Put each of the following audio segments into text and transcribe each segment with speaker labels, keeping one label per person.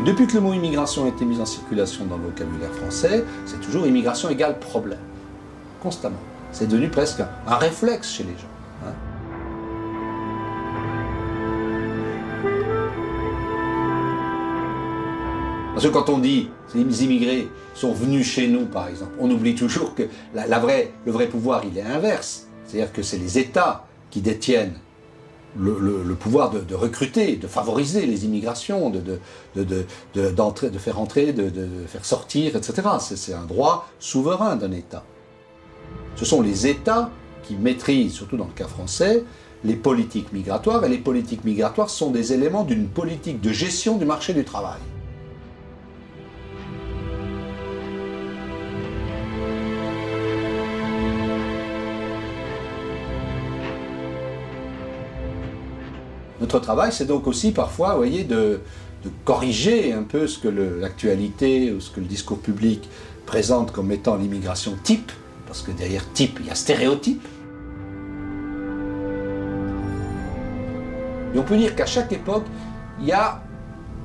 Speaker 1: Depuis que le mot immigration a été mis en circulation dans le vocabulaire français, c'est toujours immigration égale problème. Constamment. C'est devenu presque un réflexe chez les gens. Hein. Parce que quand on dit les immigrés sont venus chez nous, par exemple, on oublie toujours que le vrai pouvoir, il est inverse. C'est-à-dire que c'est les États qui détiennent le pouvoir de recruter, de favoriser les immigrations, de faire entrer, de faire sortir, etc. C'est un droit souverain d'un État. Ce sont les États qui maîtrisent, surtout dans le cas français, les politiques migratoires, et les politiques migratoires sont des éléments d'une politique de gestion du marché du travail. Notre travail, c'est donc aussi parfois, vous voyez, de corriger un peu ce que l'actualité ou ce que le discours public présente comme étant l'immigration type, parce que derrière type, il y a stéréotype. Et on peut dire qu'à chaque époque, il y a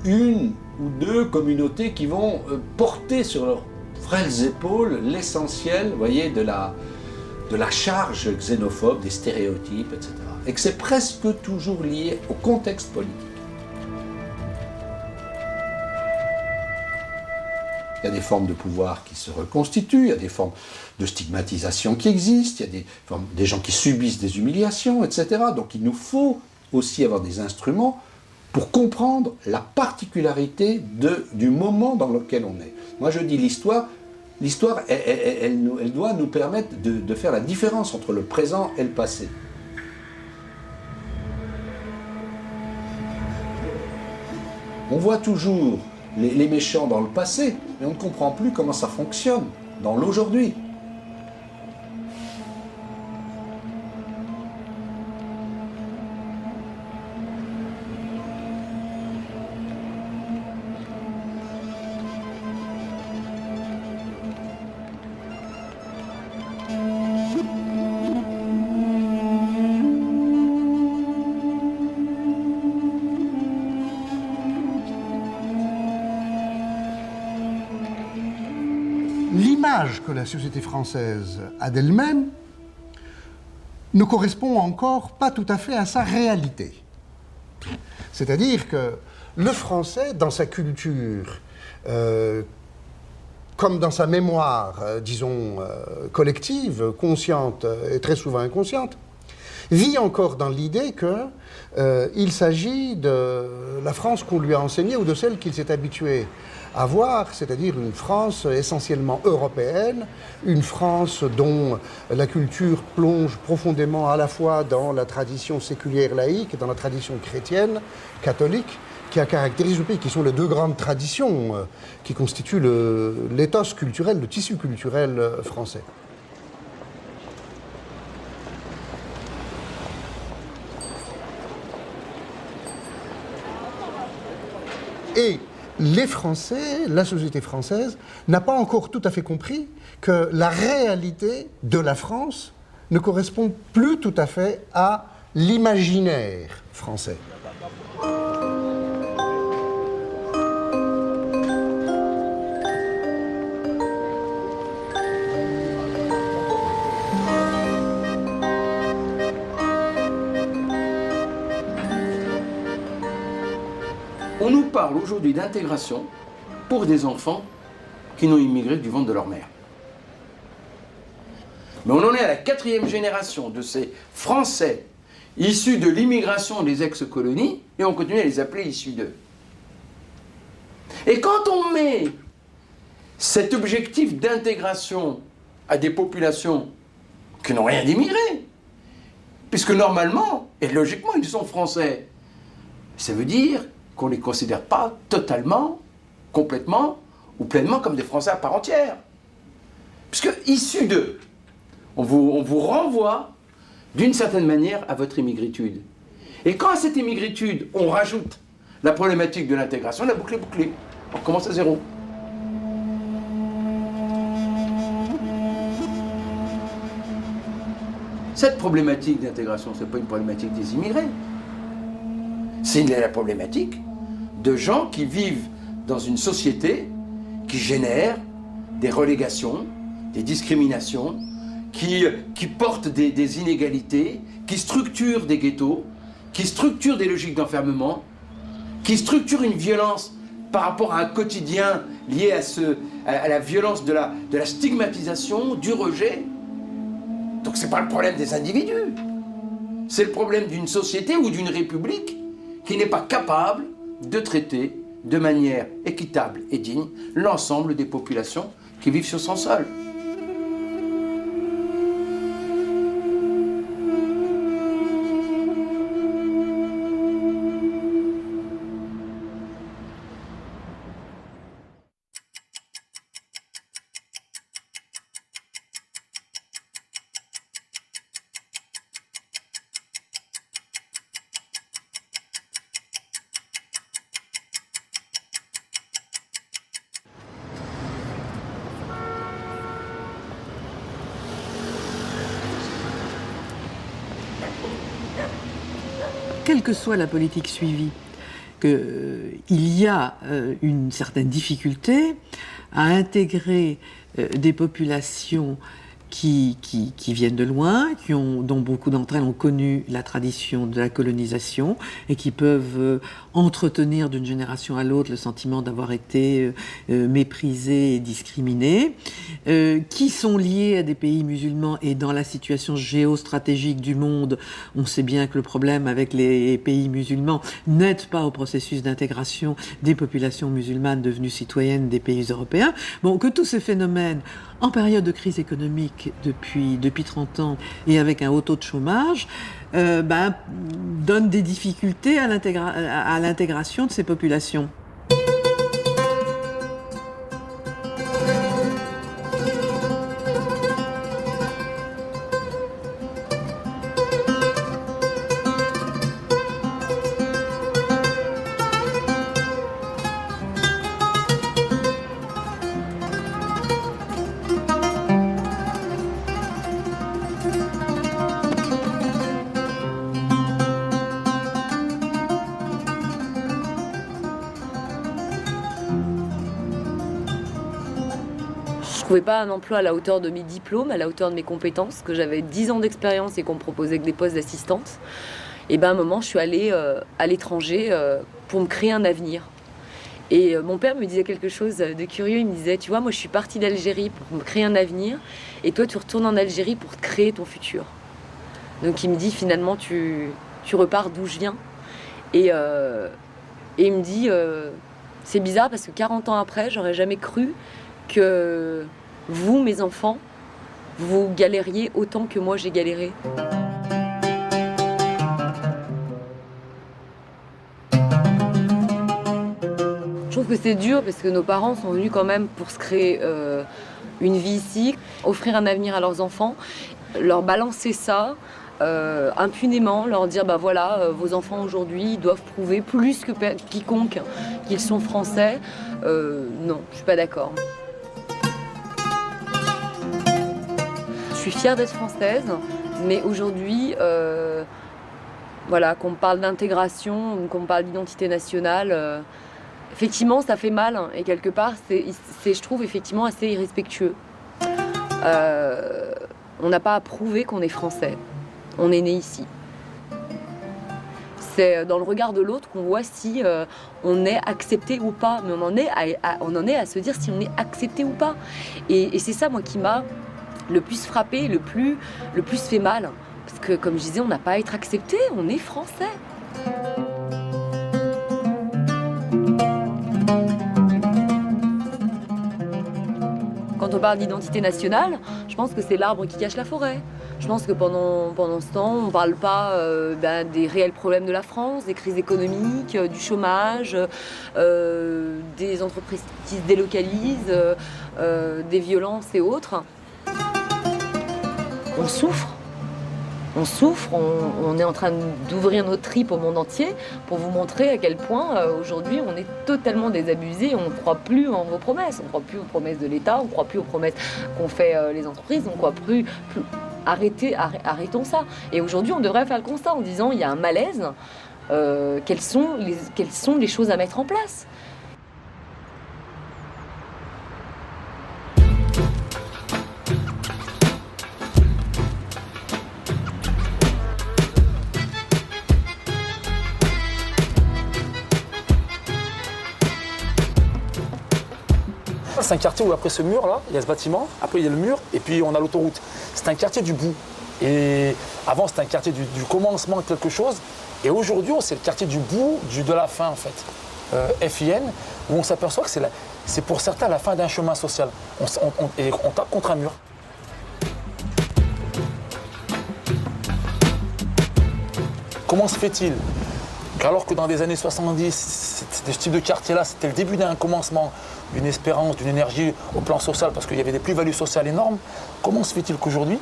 Speaker 1: une ou deux communautés qui vont porter sur leurs frêles épaules l'essentiel, vous voyez, de la charge xénophobe, des stéréotypes, etc. Et que c'est presque toujours lié au contexte politique. Il y a des formes de pouvoir qui se reconstituent, il y a des formes de stigmatisation qui existent, il y a des gens qui subissent des humiliations, etc. Donc il nous faut aussi avoir des instruments pour comprendre la particularité du moment dans lequel on est. Moi je dis l'histoire, elle doit nous permettre de faire la différence entre le présent et le passé. On voit toujours les méchants dans le passé, mais on ne comprend plus comment ça fonctionne dans l'aujourd'hui.
Speaker 2: L'image que la société française a d'elle-même ne correspond encore pas tout à fait à sa réalité. C'est-à-dire que le français, dans sa culture, comme dans sa mémoire, disons, collective, consciente et très souvent inconsciente, vit encore dans l'idée qu'il s'agit de la France qu'on lui a enseignée ou de celle qu'il s'est habitué à voir, c'est-à-dire une France essentiellement européenne, une France dont la culture plonge profondément à la fois dans la tradition séculière laïque et dans la tradition chrétienne, catholique, qui a caractérisé le pays, qui sont les deux grandes traditions qui constituent l'éthos culturel, le tissu culturel français. Et les Français, la société française, n'a pas encore tout à fait compris que la réalité de la France ne correspond plus tout à fait à l'imaginaire français.
Speaker 3: On nous parle aujourd'hui d'intégration pour des enfants qui n'ont immigré du ventre de leur mère. Mais on en est à la 4e génération de ces Français issus de l'immigration des ex-colonies et on continue à les appeler issus d'eux. Et quand on met cet objectif d'intégration à des populations qui n'ont rien d'immigré, puisque normalement et logiquement ils sont français, ça veut dire qu'on ne les considère pas totalement, complètement ou pleinement comme des Français à part entière. Puisque issus d'eux, on vous renvoie d'une certaine manière à votre immigritude. Et quand à cette immigritude, on rajoute la problématique de l'intégration, la boucle est bouclée. On commence à zéro. Cette problématique d'intégration, ce n'est pas une problématique des immigrés. C'est la problématique de gens qui vivent dans une société qui génère des relégations, des discriminations, qui porte des inégalités, qui structure des ghettos, qui structure des logiques d'enfermement, qui structure une violence par rapport à un quotidien lié à la violence de la stigmatisation, du rejet. Donc c'est pas le problème des individus, c'est le problème d'une société ou d'une république qui n'est pas capable de traiter de manière équitable et digne l'ensemble des populations qui vivent sur son sol.
Speaker 4: Quelle que soit la politique suivie, qu'il y a une certaine difficulté à intégrer des populations qui viennent de loin, dont beaucoup d'entre elles ont connu la tradition de la colonisation et qui peuvent entretenir d'une génération à l'autre le sentiment d'avoir été méprisées et discriminées, qui sont liées à des pays musulmans. Et dans la situation géostratégique du monde, on sait bien que le problème avec les pays musulmans n'aide pas au processus d'intégration des populations musulmanes devenues citoyennes des pays européens. Bon, que tous ces phénomènes, en période de crise économique depuis 30 ans et avec un haut taux de chômage, donnent des difficultés à l'intégration de ces populations.
Speaker 5: Je ne trouvais pas un emploi à la hauteur de mes diplômes, à la hauteur de mes compétences, que j'avais 10 ans d'expérience et qu'on me proposait que des postes d'assistante. Et à un moment, je suis allée à l'étranger pour me créer un avenir. Et mon père me disait quelque chose de curieux. Il me disait, tu vois, moi je suis partie d'Algérie pour me créer un avenir, et toi tu retournes en Algérie pour te créer ton futur. Donc il me dit, finalement, tu repars d'où je viens. Et il me dit, c'est bizarre parce que 40 ans après, j'aurais jamais cru que vous, mes enfants, vous galériez autant que moi j'ai galéré. Je trouve que c'est dur parce que nos parents sont venus quand même pour se créer une vie ici, offrir un avenir à leurs enfants, leur balancer ça impunément, leur dire voilà, vos enfants aujourd'hui doivent prouver plus que quiconque qu'ils sont français. Non, je suis pas d'accord. Je suis fière d'être française, mais aujourd'hui, voilà, qu'on me parle d'intégration, qu'on me parle d'identité nationale, effectivement, ça fait mal. Et quelque part, c'est, je trouve, effectivement assez irrespectueux. On n'a pas à prouver qu'on est français. On est né ici. C'est dans le regard de l'autre qu'on voit si on est accepté ou pas. Mais on en est à se dire si on est accepté ou pas. Et c'est ça, moi, qui m'a le plus frappé, le plus fait mal. Parce que, comme je disais, on n'a pas à être accepté, on est français. Quand on parle d'identité nationale, je pense que c'est l'arbre qui cache la forêt. Je pense que pendant ce temps, on ne parle pas des réels problèmes de la France, des crises économiques, du chômage, des entreprises qui se délocalisent, des violences et autres. On souffre, on est en train d'ouvrir nos tripes au monde entier pour vous montrer à quel point aujourd'hui on est totalement désabusé, on ne croit plus en vos promesses, on ne croit plus aux promesses de l'État, on ne croit plus aux promesses qu'ont fait les entreprises, on ne croit plus. Arrêtons ça. Et aujourd'hui on devrait faire le constat en disant il y a un malaise, quelles sont les choses à mettre en place ?
Speaker 6: c'est un quartier où après ce mur-là, il y a ce bâtiment, après il y a le mur, et puis on a l'autoroute. C'est un quartier du bout. Et avant, c'était un quartier du commencement de quelque chose. Et aujourd'hui, c'est le quartier du bout, de la fin, en fait. FIN, où on s'aperçoit que c'est pour certains la fin d'un chemin social. On tape contre un mur. Comment se fait-il qu'alors que dans les années 70, ce type de quartier-là, c'était le début d'un commencement, d'une espérance, d'une énergie au plan social, parce qu'il y avait des plus-values sociales énormes, comment se fait-il qu'aujourd'hui,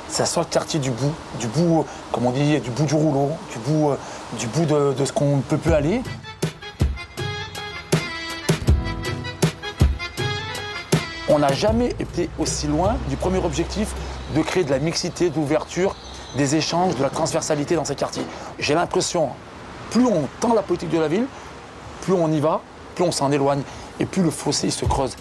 Speaker 6: ça soit le quartier du bout, comme on dit, du bout du rouleau, du bout de ce qu'on ne peut plus aller. On n'a jamais été aussi loin du premier objectif de créer de la mixité, de l'ouverture, des échanges, de la transversalité dans ces quartiers. J'ai l'impression, plus on tend la politique de la ville, plus on y va, plus on s'en éloigne et plus le fossé se creuse.